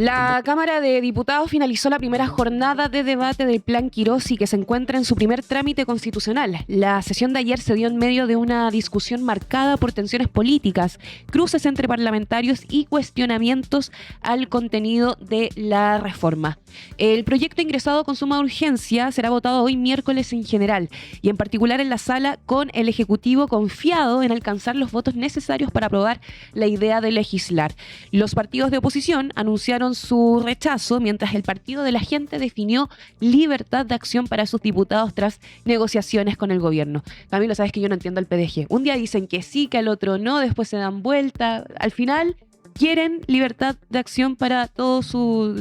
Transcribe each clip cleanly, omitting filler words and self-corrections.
La Cámara de Diputados finalizó la primera jornada de debate del Plan Quirós y que se encuentra en su primer trámite constitucional. La sesión de ayer se dio en medio de una discusión marcada por tensiones políticas, cruces entre parlamentarios y cuestionamientos al contenido de la reforma. El proyecto ingresado con suma urgencia será votado hoy miércoles en general y en particular en la sala, con el Ejecutivo confiado en alcanzar los votos necesarios para aprobar la idea de legislar. Los partidos de oposición anunciaron su rechazo, mientras el Partido de la Gente definió libertad de acción para sus diputados tras negociaciones con el gobierno. Camilo, sabes que yo no entiendo el PDG. Un día dicen que sí, que al otro no, después se dan vuelta. Al final quieren libertad de acción para todos sus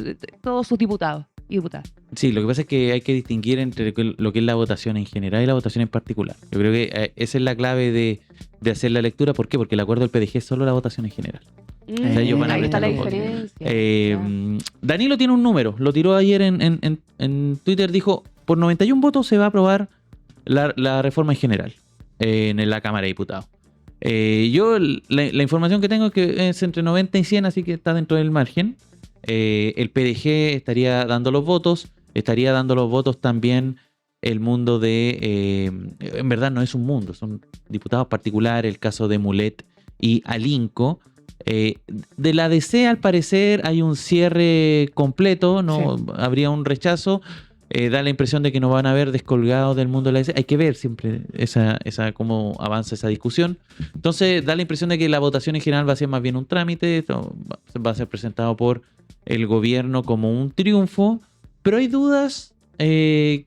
diputados y diputadas. Sí, lo que pasa es que hay que distinguir entre lo que es la votación en general y la votación en particular. Yo creo que esa es la clave de hacer la lectura. ¿Por qué? Porque el acuerdo del PDG es solo la votación en general. O sea, ellos van a Ahí está la prestar los votos. diferencia. Danilo tiene un número, lo tiró ayer en Twitter, dijo, por 91 votos se va a aprobar la reforma en general en la Cámara de Diputados. La información que tengo es que es entre 90 y 100, así que está dentro del margen. El PDG estaría dando los votos también el mundo de... en verdad no es un mundo, son diputados particulares, el caso de Mulet y Alinco. De la DC, al parecer, hay un cierre completo, no sí. Habría un rechazo. Da la impresión de que nos van a ver descolgados del mundo de la DC. Hay que ver siempre cómo avanza esa discusión. Entonces, da la impresión de que la votación en general va a ser más bien un trámite. Esto va a ser presentado por el gobierno como un triunfo. Pero hay dudas que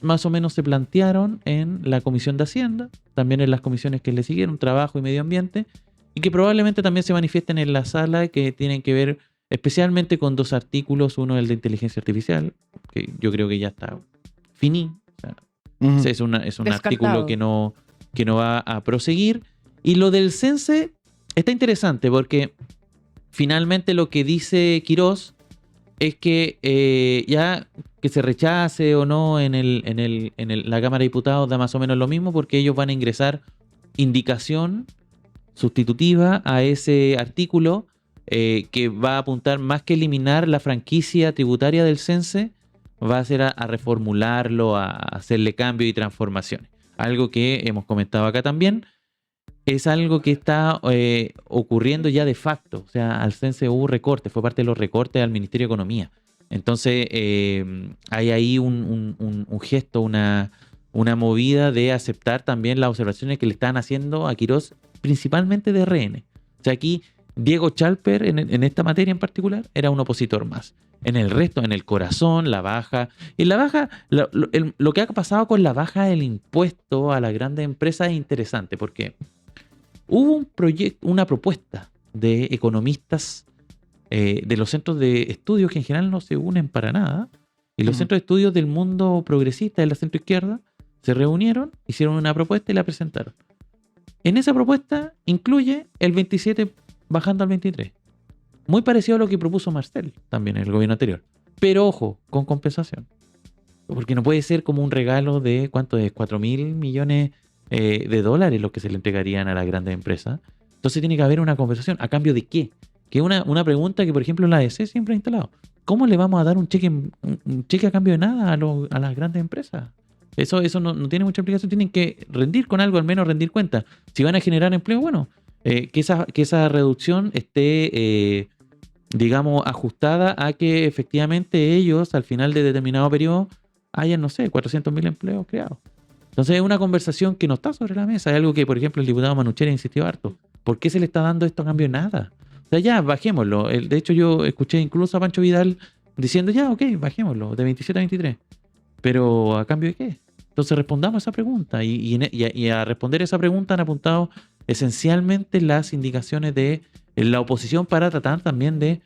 más o menos se plantearon en la Comisión de Hacienda, también en las comisiones que le siguieron, Trabajo y Medio Ambiente, y que probablemente también se manifiesten en la sala, que tienen que ver especialmente con dos artículos. Uno, el de inteligencia artificial, que yo creo que ya está finí. O sea, es un artículo que no va a proseguir. Y lo del CENSE está interesante porque finalmente lo que dice Quirós es que ya que se rechace o no en la Cámara de Diputados da más o menos lo mismo, porque ellos van a ingresar indicación sustitutiva a ese artículo que va a apuntar, más que eliminar la franquicia tributaria del CENSE, va a ser a reformularlo, a hacerle cambios y transformaciones. Algo que hemos comentado acá también, es algo que está ocurriendo ya de facto. O sea, al CENSE hubo recortes, fue parte de los recortes al Ministerio de Economía. Entonces hay ahí un gesto, una movida de aceptar también las observaciones que le están haciendo a Quirós, principalmente de RN. O sea, aquí Diego Chalper, en esta materia en particular, era un opositor más. En el resto, en el corazón, la baja. En la baja, lo que ha pasado con la baja del impuesto a las grandes empresas es interesante, porque hubo una propuesta de economistas de los centros de estudios que en general no se unen para nada, y los centros de estudios del mundo progresista de la centroizquierda se reunieron, hicieron una propuesta y la presentaron. En esa propuesta incluye el 27 bajando al 23. Muy parecido a lo que propuso Marcel también en el gobierno anterior. Pero ojo, con compensación. Porque no puede ser como un regalo de, ¿cuánto es? 4.000 millones de dólares los que se le entregarían a las grandes empresas. Entonces tiene que haber una compensación. ¿A cambio de qué? Que es una pregunta que, por ejemplo, en la ADC siempre ha instalado. ¿Cómo le vamos a dar un cheque a cambio de nada a las grandes empresas? Eso no tiene mucha implicación. Tienen que rendir con algo, al menos rendir cuenta. Si van a generar empleo, bueno, que esa reducción esté, digamos, ajustada a que efectivamente ellos, al final de determinado periodo, hayan, no sé, 400.000 empleos creados. Entonces es una conversación que no está sobre la mesa. Es algo que, por ejemplo, el diputado Manucheri insistió harto. ¿Por qué se le está dando esto a cambio de nada? O sea, ya, bajémoslo. De hecho, yo escuché incluso a Pancho Vidal diciendo, ya, ok, bajémoslo, de 27 a 23. ¿Pero a cambio de qué? Entonces respondamos esa pregunta. Y a responder esa pregunta han apuntado esencialmente las indicaciones de la oposición para tratar también de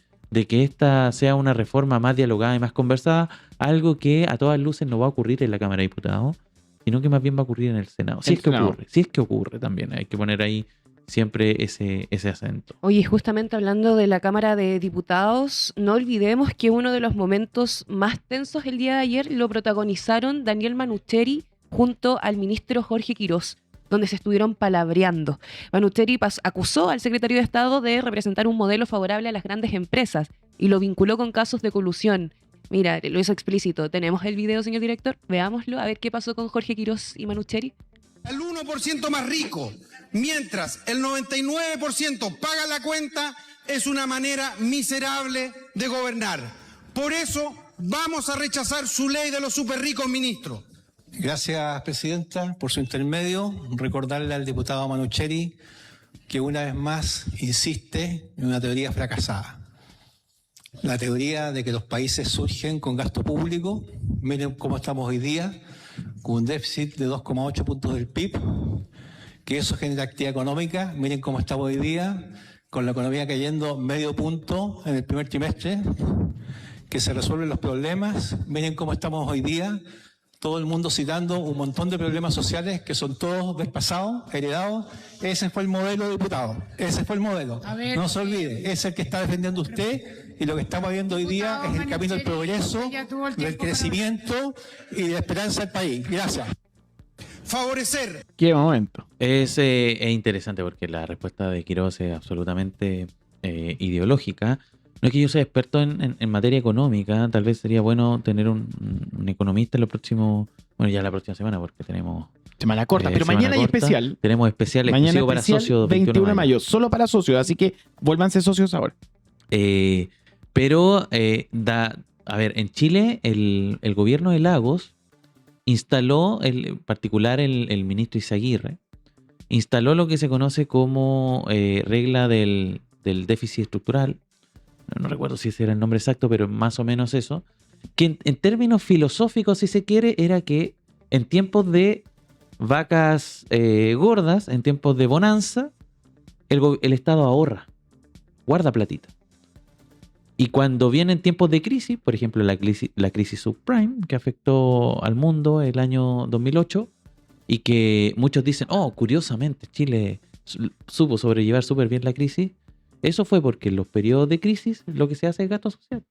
que esta sea una reforma más dialogada y más conversada, algo que a todas luces no va a ocurrir en la Cámara de Diputados, sino que más bien va a ocurrir en el Senado. Si es que ocurre también, hay que poner ahí siempre ese acento. Oye, justamente hablando de la Cámara de Diputados, no olvidemos que uno de los momentos más tensos el día de ayer lo protagonizaron Daniel Manucheri junto al ministro Jorge Quirós, donde se estuvieron palabreando. Manucheri acusó al secretario de Estado de representar un modelo favorable a las grandes empresas y lo vinculó con casos de colusión. Mira, lo hizo explícito. ¿Tenemos el video, señor director? Veámoslo, a ver qué pasó con Jorge Quirós y Manucheri. El 1% más rico, mientras el 99% paga la cuenta, es una manera miserable de gobernar. Por eso vamos a rechazar su ley de los superricos, ministro. Gracias, presidenta, por su intermedio. Recordarle al diputado Manucheri que una vez más insiste en una teoría fracasada. La teoría de que los países surgen con gasto público. Miren cómo estamos hoy día, con un déficit de 2,8 puntos del PIB, que eso genera actividad económica. Miren cómo estamos hoy día, con la economía cayendo medio punto en el primer trimestre, que se resuelven los problemas. Miren cómo estamos hoy día, todo el mundo citando un montón de problemas sociales que son todos despasados, heredados. Ese fue el modelo, diputado. Ese fue el modelo. No se olvide, es el que está defendiendo usted, y lo que estamos viendo hoy día es el camino del progreso, del crecimiento y de la esperanza del país. Gracias. Favorecer. ¿Qué momento? Es interesante porque la respuesta de Quirós es absolutamente ideológica. No es que yo sea experto en materia económica, tal vez sería bueno tener un economista en lo próximo, bueno, ya la próxima semana, porque tenemos Semana corta, pero semana mañana hay corta. especial. Tenemos especial Mañana exclusivo para especial, socios 21 de mayo, solo para socios, así que vuélvanse socios ahora. Pero, a ver, en Chile el gobierno de Lagos instaló, en particular el ministro Izaguirre, instaló lo que se conoce como regla del déficit estructural. No recuerdo si ese era el nombre exacto, pero más o menos eso. Que en términos filosóficos, si se quiere, era que en tiempos de vacas gordas, en tiempos de bonanza, el Estado ahorra, guarda platita. Y cuando vienen tiempos de crisis, por ejemplo la crisis subprime, que afectó al mundo el año 2008, y que muchos dicen, oh, curiosamente, Chile supo sobrellevar súper bien la crisis. Eso fue porque en los periodos de crisis lo que se hace es gasto social.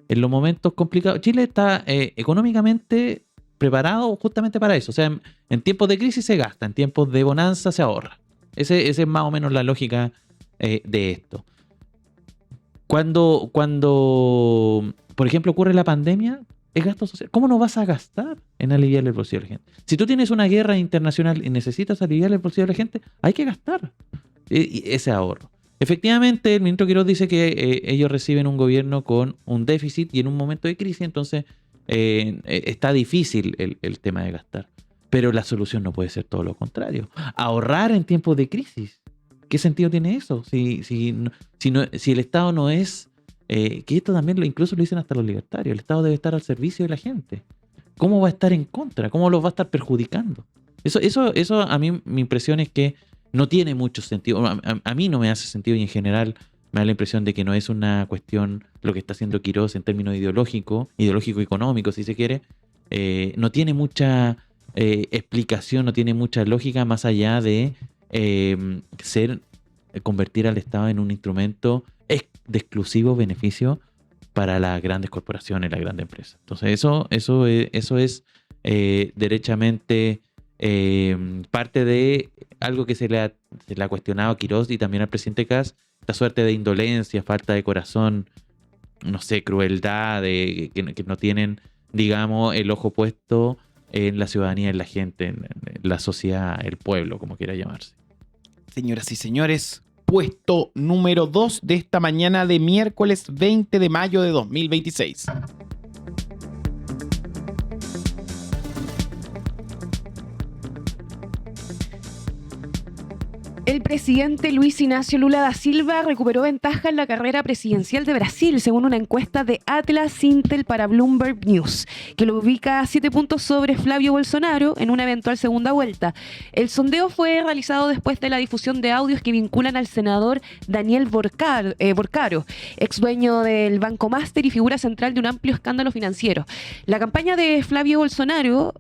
En los momentos complicados, Chile está económicamente preparado justamente para eso. O sea, en tiempos de crisis se gasta, en tiempos de bonanza se ahorra. Esa es más o menos la lógica de esto. Cuando, por ejemplo, ocurre la pandemia, es gasto social. ¿Cómo no vas a gastar en aliviar el bolsillo de la gente? Si tú tienes una guerra internacional y necesitas aliviar el bolsillo de la gente, hay que gastar ese ahorro. Efectivamente, el ministro Quirós dice que ellos reciben un gobierno con un déficit y en un momento de crisis, entonces está difícil el tema de gastar. Pero la solución no puede ser todo lo contrario. Ahorrar en tiempos de crisis. ¿Qué sentido tiene eso? Si el Estado no es... que esto también incluso lo dicen hasta los libertarios. El Estado debe estar al servicio de la gente. ¿Cómo va a estar en contra? ¿Cómo los va a estar perjudicando? Eso a mí mi impresión es que no tiene mucho sentido. A mí no me hace sentido y en general me da la impresión de que no es una cuestión lo que está haciendo Quirós en términos ideológico-económico, si se quiere. No tiene mucha explicación, no tiene mucha lógica más allá de convertir al Estado en un instrumento de exclusivo beneficio para las grandes corporaciones, las grandes empresas. Entonces eso es derechamente parte de algo que se le ha cuestionado a Quirós y también al presidente Kast, esta suerte de indolencia, falta de corazón, no sé, crueldad, que no tienen, digamos, el ojo puesto en la ciudadanía, en la gente, en la sociedad, el pueblo, como quiera llamarse. Señoras y señores, puesto número 2 de esta mañana de miércoles 20 de mayo de 2026. El presidente Luis Inácio Lula da Silva recuperó ventaja en la carrera presidencial de Brasil, según una encuesta de Atlas Intel para Bloomberg News, que lo ubica a 7 puntos sobre Flavio Bolsonaro en una eventual segunda vuelta. El sondeo fue realizado después de la difusión de audios que vinculan al senador Daniel Borcaro, ex dueño del Banco Master y figura central de un amplio escándalo financiero. La campaña de Flavio Bolsonaro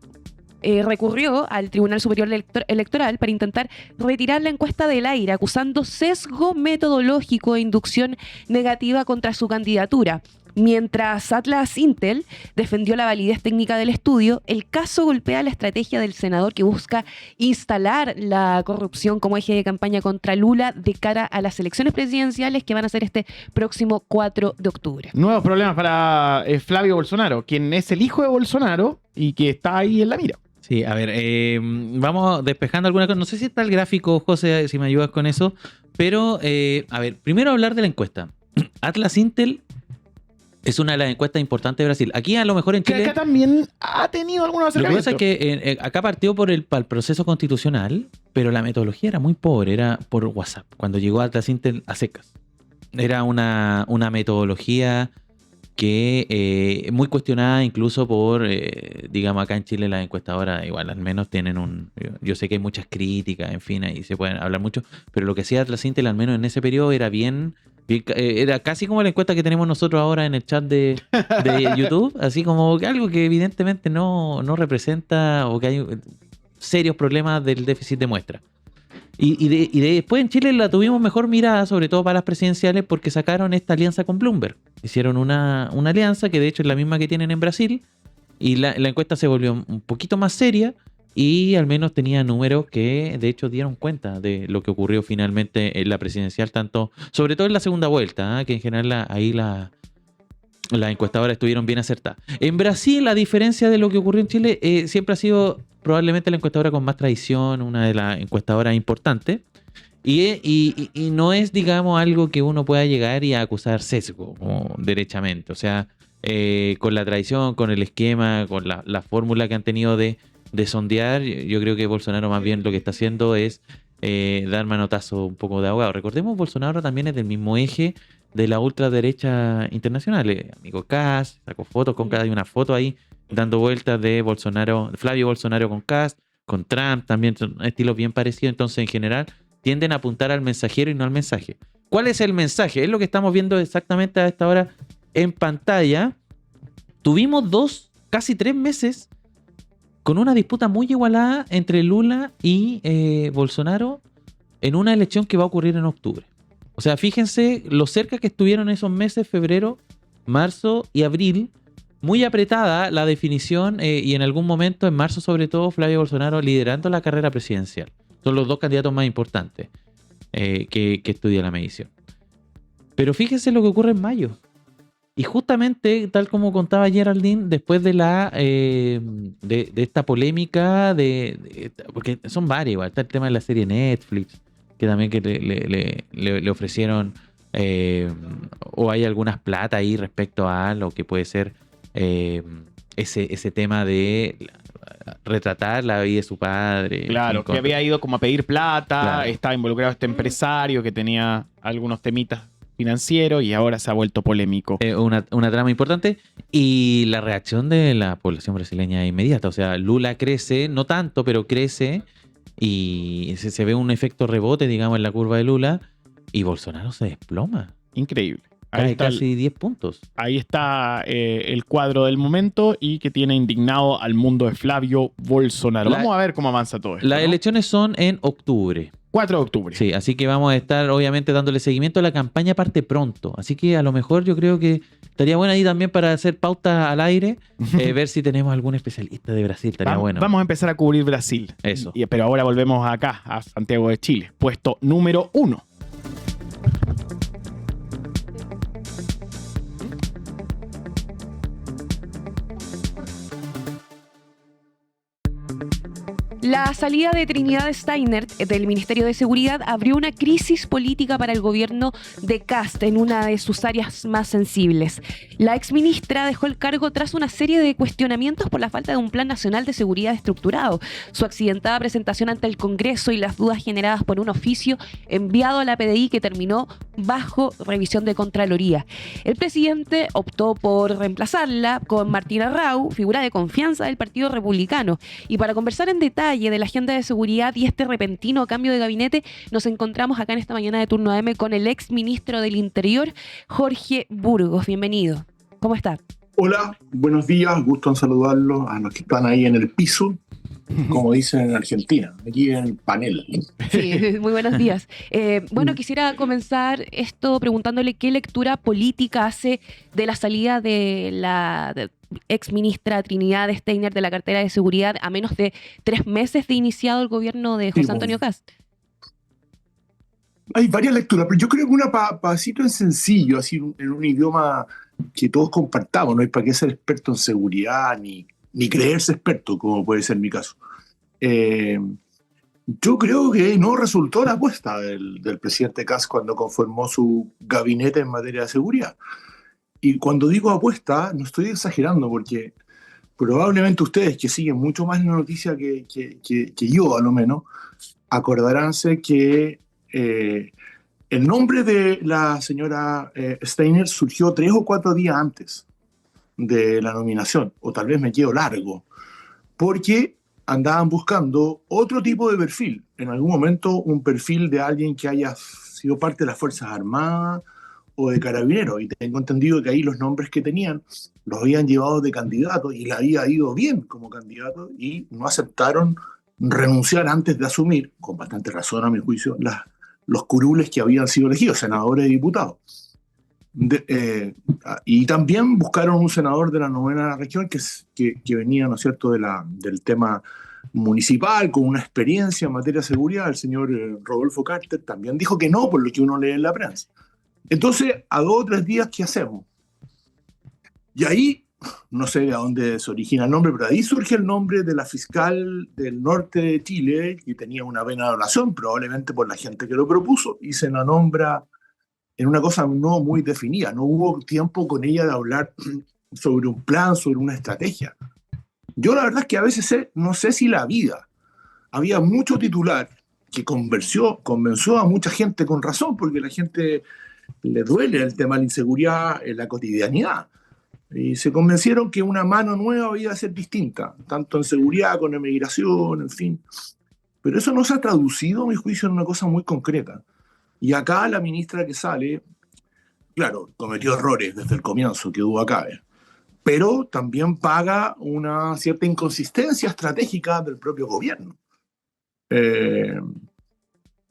recurrió al Tribunal Superior Electoral para intentar retirar la encuesta del aire, acusando sesgo metodológico e inducción negativa contra su candidatura. Mientras Atlas Intel defendió la validez técnica del estudio, el caso golpea la estrategia del senador que busca instalar la corrupción como eje de campaña contra Lula de cara a las elecciones presidenciales que van a ser este próximo 4 de octubre. Nuevos problemas para Flavio Bolsonaro, quien es el hijo de Bolsonaro y que está ahí en la mira. Sí, a ver, vamos despejando alguna cosa. No sé si está el gráfico, José, si me ayudas con eso. Pero, a ver, primero hablar de la encuesta. Atlas Intel es una de las encuestas importantes de Brasil. Aquí a lo mejor en Chile... Que acá también ha tenido algunos acercamientos. Lo que pasa es que acá partió por el proceso constitucional, pero la metodología era muy pobre, era por WhatsApp, cuando llegó Atlas Intel a secas. Era una metodología que muy cuestionada incluso por, digamos, acá en Chile las encuestadoras igual al menos tienen yo sé que hay muchas críticas, en fin, ahí se pueden hablar mucho, pero lo que hacía Atlas Intel al menos en ese periodo era bien era casi como la encuesta que tenemos nosotros ahora en el chat de YouTube, así como que algo que evidentemente no representa o que hay serios problemas del déficit de muestra. Y después en Chile la tuvimos mejor mirada, sobre todo para las presidenciales, porque sacaron esta alianza con Bloomberg. Hicieron una alianza que de hecho es la misma que tienen en Brasil, y la encuesta se volvió un poquito más seria y al menos tenía números que de hecho dieron cuenta de lo que ocurrió finalmente en la presidencial, tanto, sobre todo en la segunda vuelta, que en general ahí las encuestadoras estuvieron bien acertadas. En Brasil, a diferencia de lo que ocurrió en Chile, siempre ha sido probablemente la encuestadora con más tradición, una de las encuestadoras importantes, y no es, digamos, algo que uno pueda llegar y acusar sesgo, como derechamente. O sea, con la tradición, con el esquema, con la fórmula que han tenido de sondear, yo creo que Bolsonaro más bien lo que está haciendo es dar manotazo un poco de ahogado. Recordemos, Bolsonaro también es del mismo eje de la ultraderecha internacional. Amigo Kast, sacó fotos con Kast, hay una foto ahí dando vueltas de Bolsonaro, Flavio Bolsonaro con Kast, con Trump, también son estilos bien parecidos. Entonces, en general, tienden a apuntar al mensajero y no al mensaje. ¿Cuál es el mensaje? Es lo que estamos viendo exactamente a esta hora en pantalla. Tuvimos casi 3 meses con una disputa muy igualada entre Lula y Bolsonaro en una elección que va a ocurrir en octubre. O sea, fíjense lo cerca que estuvieron esos meses, febrero, marzo y abril, muy apretada la definición y en algún momento, en marzo sobre todo, Flavio Bolsonaro liderando la carrera presidencial. Son los 2 candidatos más importantes que estudia la medición. Pero fíjense lo que ocurre en mayo. Y justamente, tal como contaba Geraldine, después de de esta polémica, porque son varias, igual, está el tema de la serie Netflix, que también que le ofrecieron, o hay algunas plata ahí respecto a lo que puede ser ese tema de retratar la vida de su padre. Claro, que había ido como a pedir plata, claro. Estaba involucrado este empresario que tenía algunos temitas financieros y ahora se ha vuelto polémico. Una trama importante, y la reacción de la población brasileña es inmediata. O sea, Lula crece, no tanto, pero crece, y se ve un efecto rebote, digamos, en la curva de Lula, y Bolsonaro se desploma. Increíble. Cae casi 10 puntos. Ahí está el cuadro del momento y que tiene indignado al mundo de Flavio Bolsonaro. Vamos a ver cómo avanza todo esto. Las elecciones son en octubre. 4 de octubre. Sí, así que vamos a estar obviamente dándole seguimiento. La campaña parte pronto, así que a lo mejor yo creo que estaría bueno ahí también para hacer pauta al aire, ver si tenemos algún especialista de Brasil, estaría bueno. Vamos a empezar a cubrir Brasil. Eso. Pero ahora volvemos acá, a Santiago de Chile. Puesto número 1. La salida de Trinidad Steiner del Ministerio de Seguridad abrió una crisis política para el gobierno de Kast en una de sus áreas más sensibles. La exministra dejó el cargo tras una serie de cuestionamientos por la falta de un plan nacional de seguridad estructurado, su accidentada presentación ante el Congreso y las dudas generadas por un oficio enviado a la PDI que terminó bajo revisión de Contraloría. El presidente optó por reemplazarla con Martina Rau, figura de confianza del Partido Republicano. Y para conversar en detalle de la agenda de seguridad y este repentino cambio de gabinete, nos encontramos acá en esta mañana de Turno AM con el ex ministro del Interior, Jorge Burgos. Bienvenido. ¿Cómo está? Hola, buenos días. Gusto en saludarlos a los que están ahí en el piso como dicen en Argentina, aquí en el panel. Sí, muy buenos días. Bueno, quisiera comenzar esto preguntándole qué lectura política hace de la salida de la ex ministra Trinidad Steiner de la cartera de seguridad a menos de 3 meses de iniciado el gobierno de José Antonio Kast. Hay varias lecturas, pero yo creo que una pasito en sencillo, así en un idioma que todos compartamos. No hay para qué ser experto en seguridad ni creerse experto, como puede ser mi caso. Yo creo que no resultó la apuesta del presidente Kast cuando conformó su gabinete en materia de seguridad. Y cuando digo apuesta, no estoy exagerando, porque probablemente ustedes, que siguen mucho más la noticia que yo, a lo menos, acordaránse que el nombre de la señora Steiner surgió 3 o 4 días antes de la nominación, o tal vez me quedo largo, porque andaban buscando otro tipo de perfil. En algún momento un perfil de alguien que haya sido parte de las Fuerzas Armadas o de Carabineros, y tengo entendido que ahí los nombres que tenían los habían llevado de candidato y le había ido bien como candidato y no aceptaron renunciar antes de asumir, con bastante razón a mi juicio, los curules que habían sido elegidos, senadores y diputados. Y también buscaron un senador de la 9ª región que venía, ¿no es cierto?, del tema municipal, con una experiencia en materia de seguridad. El señor Rodolfo Carter también dijo que no, por lo que uno lee en la prensa. Entonces, a 2 o 3 días, ¿qué hacemos? Y ahí, no sé de dónde se origina el nombre, pero ahí surge el nombre de la fiscal del norte de Chile, que tenía una buena donación, probablemente por la gente que lo propuso, y se la nombra en una cosa no muy definida. No hubo tiempo con ella de hablar sobre un plan, sobre una estrategia. Yo la verdad es que a veces no sé si la vida. Había mucho titular que convenció a mucha gente con razón, porque a la gente le duele el tema de la inseguridad en la cotidianidad. Y se convencieron que una mano nueva había de ser distinta, tanto en seguridad, con emigración, en fin. Pero eso no se ha traducido, a mi juicio, en una cosa muy concreta. Y acá la ministra que sale, claro, cometió errores desde el comienzo, que duda cabe, pero también paga una cierta inconsistencia estratégica del propio gobierno.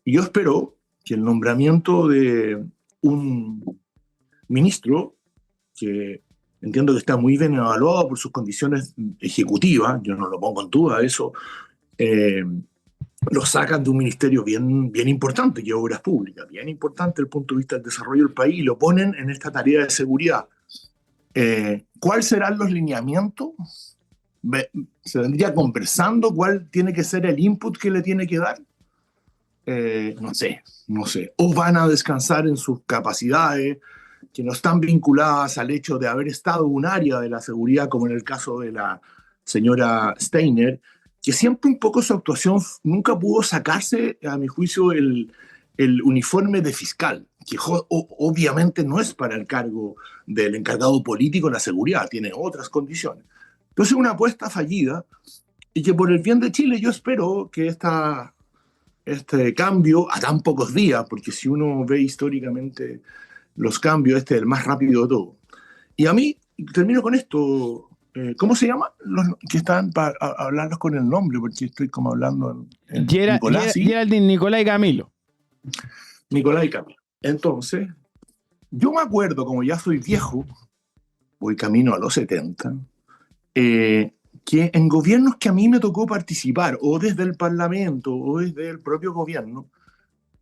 Y yo espero que el nombramiento de un ministro, que entiendo que está muy bien evaluado por sus condiciones ejecutivas, yo no lo pongo en duda eso, lo sacan de un ministerio bien importante, que es Obras Públicas, bien importante desde el punto de vista del desarrollo del país, y lo ponen en esta tarea de seguridad. ¿Cuáles serán los lineamientos? ¿Se vendría conversando cuál tiene que ser el input que le tiene que dar? No sé. O van a descansar en sus capacidades, que no están vinculadas al hecho de haber estado en un área de la seguridad, como en el caso de la señora Steiner, que siempre un poco su actuación nunca pudo sacarse, a mi juicio, el uniforme de fiscal, que obviamente no es para el cargo del encargado político de la seguridad, tiene otras condiciones. Entonces, una apuesta fallida, y que por el bien de Chile yo espero que este cambio, a tan pocos días, porque si uno ve históricamente los cambios, este es el más rápido de todo. Y a mí, termino con esto, ¿cómo se llama? Los que están para hablarlos con el nombre, porque estoy como hablando en Nicolás. Geraldine, Nicolás y Camilo. Nicolás y Camilo. Entonces, yo me acuerdo, como ya soy viejo, voy camino a los 70, que en gobiernos que a mí me tocó participar, o desde el Parlamento, o desde el propio gobierno,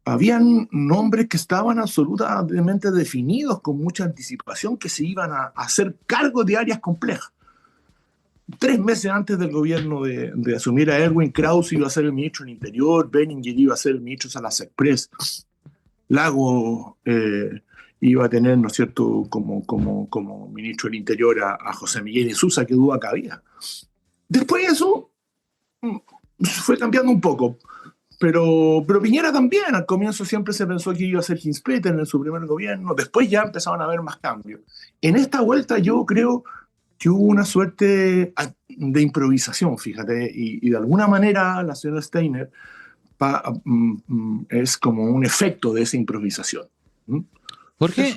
habían nombres que estaban absolutamente definidos con mucha anticipación, que se iban a hacer cargo de áreas complejas. 3 meses antes del gobierno de asumir a Erwin, Krause iba a ser el ministro del Interior, Benninger iba a ser el ministro de Salas Express, Lago iba a tener, ¿no es cierto?, como ministro del Interior a José Miguel Isuza, que duda cabía. Después eso fue cambiando un poco, pero Piñera también, al comienzo siempre se pensó que iba a ser Hinspeter en su primer gobierno, después ya empezaron a haber más cambios. En esta vuelta yo creo que hubo una suerte de improvisación, fíjate, y de alguna manera la señora Steiner es como un efecto de esa improvisación. Jorge,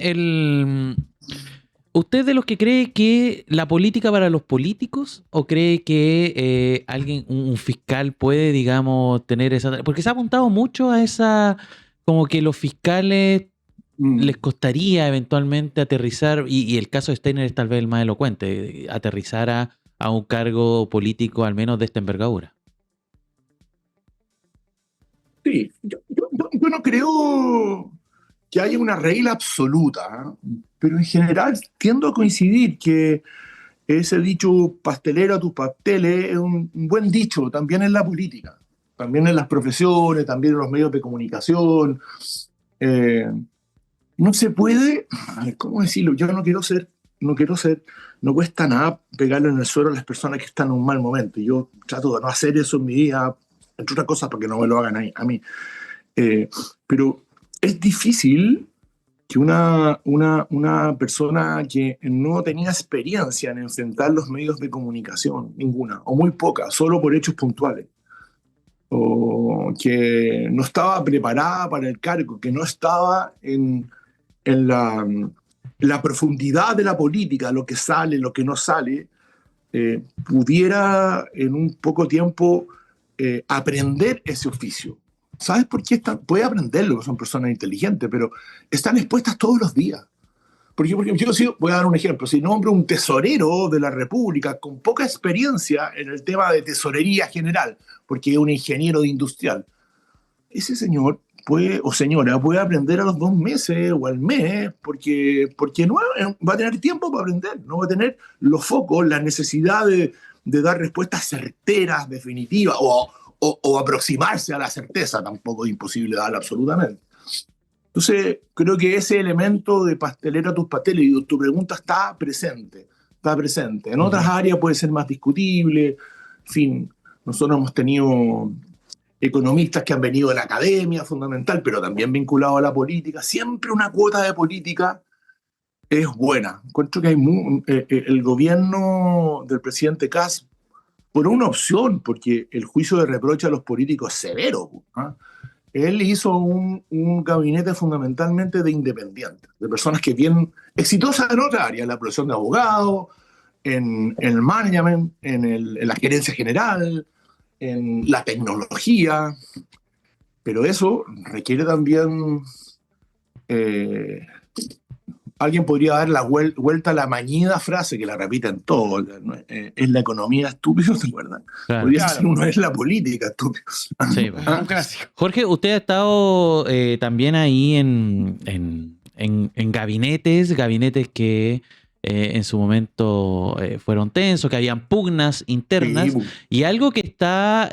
¿Usted de los que cree que la política para los políticos o cree que un fiscal puede, digamos, tener esa... Porque se ha apuntado mucho a esa, como que los fiscales les costaría eventualmente aterrizar, y el caso de Steiner es tal vez el más elocuente, aterrizar a un cargo político al menos de esta envergadura. Sí, yo no creo que haya una regla absoluta, ¿eh? Pero en general tiendo a coincidir que ese dicho pastelero a tus pasteles es un buen dicho también en la política, también en las profesiones, también en los medios de comunicación. Eh, no se puede, ¿cómo decirlo? Yo no cuesta nada pegarle en el suelo a las personas que están en un mal momento. Yo trato de no hacer eso en mi vida, entre otras cosas, porque no me lo hagan a mí. Pero es difícil que una persona que no tenía experiencia en enfrentar los medios de comunicación, ninguna, o muy poca, solo por hechos puntuales, o que no estaba preparada para el cargo, que no estaba en la profundidad de la política, lo que sale, lo que no sale, pudiera en un poco tiempo aprender ese oficio. ¿Sabes por qué puede aprenderlo? Son personas inteligentes, pero están expuestas todos los días. Porque yo voy a dar un ejemplo. Si nombro un tesorero de la República con poca experiencia en el tema de tesorería general, porque es un ingeniero industrial, ese señor o señora puede aprender a los 2 meses o al mes, porque no va a tener tiempo para aprender, no va a tener los focos, la necesidad de dar respuestas certeras, definitivas, o aproximarse a la certeza. Tampoco es imposible darla absolutamente. Entonces, creo que ese elemento de pastelero a tus pasteles, y tu pregunta está presente. En otras áreas puede ser más discutible. En fin, nosotros hemos tenido economistas que han venido de la academia, fundamental, pero también vinculados a la política. Siempre una cuota de política es buena. Encuentro que el gobierno del presidente Kast, por una opción, porque el juicio de reproche a los políticos es severo, ¿eh? Él hizo un gabinete fundamentalmente de independientes, de personas que vienen exitosas en otra área, en la profesión de abogado, en el management, en la gerencia general, en la tecnología, pero eso requiere también... alguien podría dar la vuelta a la mañida frase que la repiten todos, ¿no? Es la economía estúpido, ¿se acuerdan? Claro. Podría ser uno, es la política estúpido. Sí, Un clásico. Jorge, usted ha estado también ahí en gabinetes que en su momento fueron tensos, que habían pugnas internas, Sí. y algo que está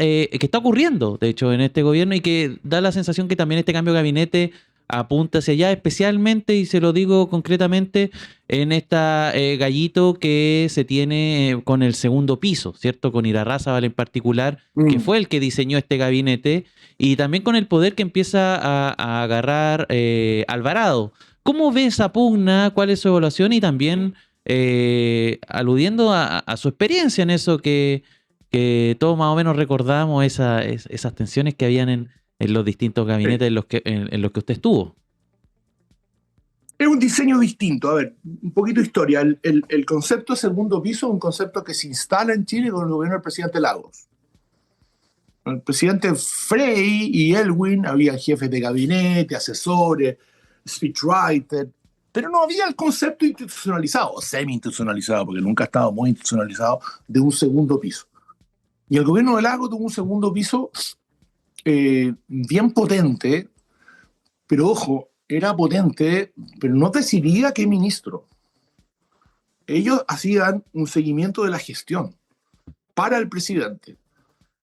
ocurriendo, de hecho, en este gobierno, y que da la sensación que también este cambio de gabinete apunta hacia allá, especialmente, y se lo digo concretamente, en esta gallito que se tiene con el segundo piso, ¿cierto? Con Irarrázaval en particular, que fue el que diseñó este gabinete, y también con el poder que empieza a agarrar Alvarado. ¿Cómo ve esa pugna? ¿Cuál es su evaluación? Y también aludiendo a su experiencia en eso que todos más o menos recordamos, esas tensiones que habían en los distintos gabinetes en los que usted estuvo. Es un diseño distinto. A ver, un poquito de historia. El concepto de segundo piso es un concepto que se instala en Chile con el gobierno del presidente Lagos. El presidente Frey y Elwin había jefes de gabinete, asesores, speechwriter, pero no había el concepto institucionalizado, o semi-institucionalizado, porque nunca ha estado muy institucionalizado, de un segundo piso. Y el gobierno de Lagos tuvo un segundo piso bien potente, pero ojo, era potente, pero no decidía qué ministro. Ellos hacían un seguimiento de la gestión para el presidente.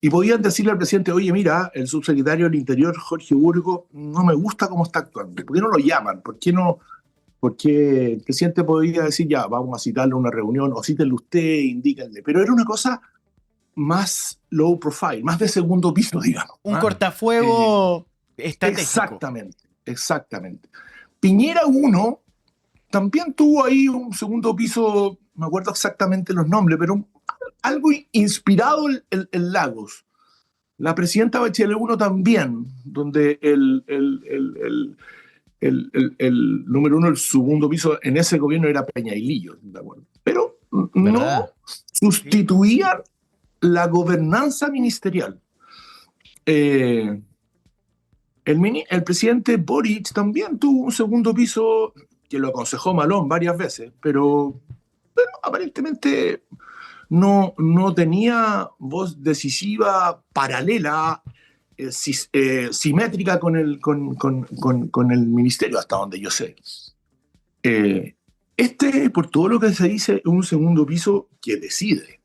Y podían decirle al presidente, oye, mira, el subsecretario del Interior, Jorge Burgos, no me gusta cómo está actuando. ¿Por qué no lo llaman? ¿Por qué no? Porque el presidente podía decir, ya, vamos a citarle a una reunión, o cítenle usted, indíquenle. Pero era una cosa más low profile, más de segundo piso, digamos. Un cortafuego estratégico. Exactamente. Piñera 1 también tuvo ahí un segundo piso, no me acuerdo exactamente los nombres, pero algo inspirado en Lagos. La presidenta Bachelet 1 también, donde el número uno, el segundo piso en ese gobierno era Peñailillo, ¿de acuerdo? Pero ¿Verdad? no sustituían la gobernanza ministerial. El presidente Boric también tuvo un segundo piso que lo aconsejó Malón varias veces, pero aparentemente no tenía voz decisiva paralela, simétrica con el ministerio, hasta donde yo sé. Por todo lo que se dice, es un segundo piso que decide,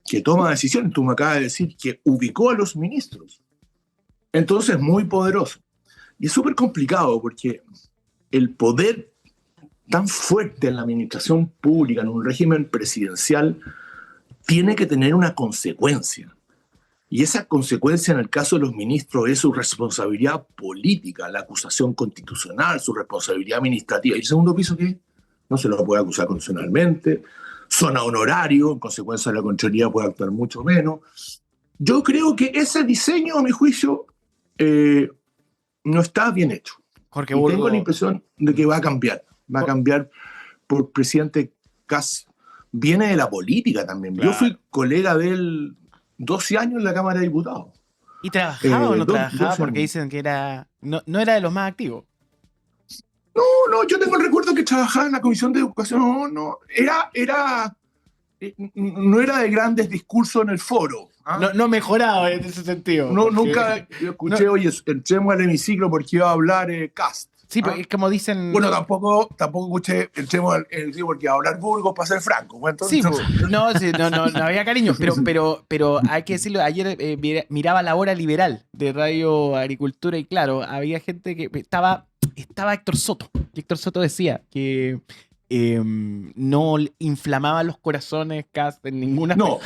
que toma decisiones. Tú me acabas de decir que ubicó a los ministros. Entonces, muy poderoso. Y es súper complicado porque el poder tan fuerte en la administración pública, en un régimen presidencial, tiene que tener una consecuencia. Y esa consecuencia en el caso de los ministros es su responsabilidad política, la acusación constitucional, su responsabilidad administrativa. ¿Y el segundo piso qué? No se lo puede acusar constitucionalmente, zona honorario, en consecuencia la Contraloría puede actuar mucho menos. Yo creo que ese diseño, a mi juicio, no está bien hecho. Jorge Y Burgo. tengo la impresión de que va a cambiar. Va a cambiar por presidente Kast. Viene de la política también. Claro. Yo fui colega de él 12 años en la Cámara de Diputados. ¿Y trabajaba o no 12 trabajaba? Porque años. dicen que era no era de los más activos. No, yo tengo el recuerdo que trabajaba en la Comisión de Educación. No era de grandes discursos en el foro. ¿Ah? No mejoraba en ese sentido. No, porque- nunca escuché, oye, entremos al hemiciclo porque iba a hablar Kast. Sí, ¿Ah? pero es como dicen. Bueno, tampoco escuché, entremos al hemiciclo porque iba a hablar Burgos, para ser franco. Bueno, Sí, entonces, no había cariño, pero hay que decirlo, ayer miraba La Hora Liberal de Radio Agricultura y claro, había gente que estaba Héctor Soto. Y Héctor Soto decía que no inflamaba los corazones Kast en ninguna... no,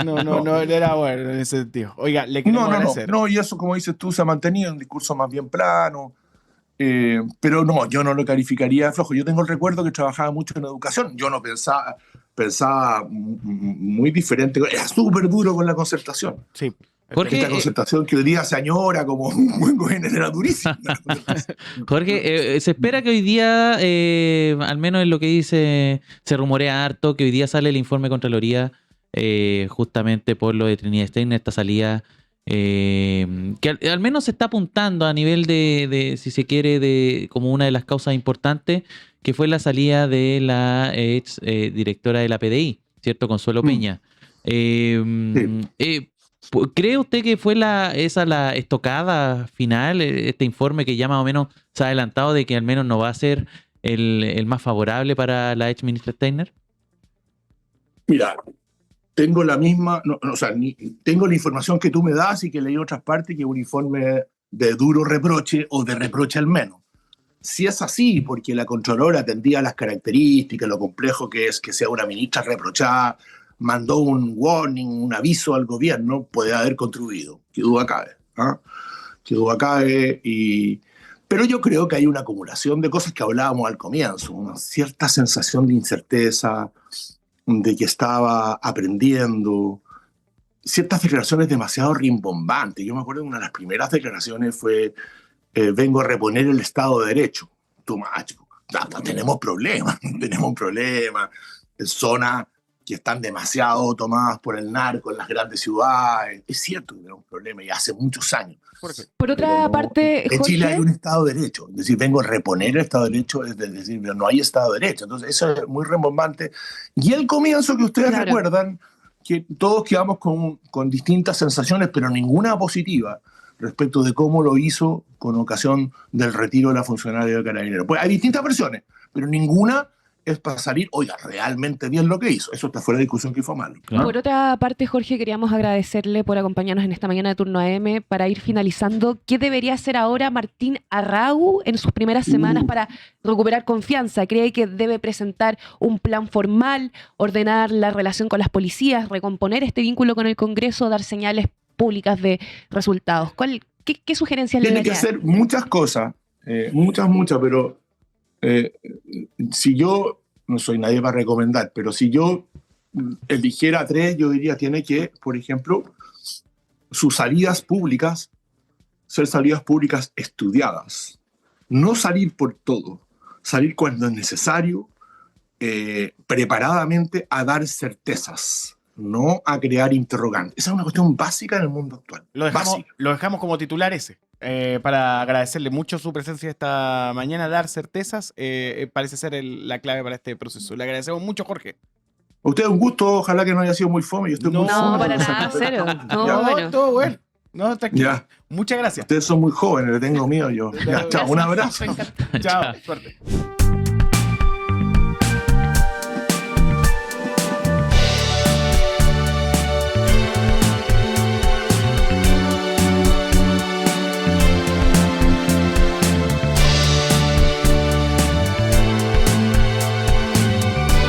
No era bueno en ese sentido. Oiga, le queremos agradecer. no, y eso, como dices tú, se ha mantenido en un discurso más bien plano. Pero no, yo no lo calificaría de flojo. Yo tengo el recuerdo que trabajaba mucho en educación. Yo no pensaba muy diferente. Era súper duro con la concertación. Sí. Jorge, Esta concertación que hoy día se añora como un buen gobierno era durísima. Jorge, se espera que hoy día, al menos en lo que dice, se rumorea harto, que hoy día sale el informe de Contraloría, justamente por lo de Trinidad Steiner, esta salida, que al menos se está apuntando a nivel de, si se quiere, como una de las causas importantes, que fue la salida de la ex directora de la PDI, ¿cierto? Consuelo Peña. ¿Cree usted que fue esa la estocada final, este informe que ya más o menos se ha adelantado de que al menos no va a ser el más favorable para la ex ministra Steiner? Mira, tengo la misma, tengo la información que tú me das y que leí en otras partes, que es un informe de duro reproche o de reproche al menos. Si es así, porque la Contralora atendía a las características, lo complejo que es que sea una ministra reprochada, mandó un warning, un aviso al gobierno, puede haber contribuido. Qué duda cabe. Qué duda cabe. Pero yo creo que hay una acumulación de cosas que hablábamos al comienzo, una cierta sensación de incerteza, de que estaba aprendiendo, ciertas declaraciones demasiado rimbombantes. Yo me acuerdo que una de las primeras declaraciones fue vengo a reponer el Estado de Derecho. Tú, macho, tenemos problemas, zonas que están demasiado tomadas por el narco en las grandes ciudades. Es cierto que tenemos un problema y hace muchos años. Por otra parte, en Chile hay Jorge, un Estado de Derecho. Es decir, vengo a reponer el Estado de Derecho, es decir, no hay Estado de Derecho. Entonces, eso es muy rembombante. Y el comienzo que ustedes Claro. recuerdan, que todos quedamos con distintas sensaciones, pero ninguna positiva, respecto de cómo lo hizo con ocasión del retiro de la funcionaria de Carabineros. Pues hay distintas versiones, pero ninguna es para salir, oiga, realmente bien lo que hizo. Eso está fuera de discusión que fue malo. Claro. por otra parte, Jorge, queríamos agradecerle por acompañarnos en esta mañana de Turno AM para ir finalizando. ¿Qué debería hacer ahora Martín Arrau en sus primeras semanas para recuperar confianza? ¿Cree que debe presentar un plan formal, ordenar la relación con las policías, recomponer este vínculo con el Congreso, dar señales públicas de resultados? ¿Qué sugerencias le Tiene que daría? hacer muchas cosas, muchas, pero si yo, no soy nadie para recomendar, pero si yo eligiera tres, yo diría tiene que, por ejemplo, sus salidas públicas, ser salidas públicas estudiadas, no salir por todo, salir cuando es necesario, preparadamente a dar certezas, no a crear interrogantes. Esa es una cuestión básica en el mundo actual. Lo dejamos como titular ese, para agradecerle mucho su presencia esta mañana, dar certezas, parece ser la clave para este proceso. Le agradecemos mucho, Jorge. A usted un gusto, ojalá que no haya sido muy fome. Yo estoy muy No, fome. para nada, cero. No, Ya. bueno. Todo bueno. No, tranquilo. Ya. Muchas gracias. Ustedes son muy jóvenes, le tengo miedo yo. Ya, chao, un abrazo. Chao, suerte.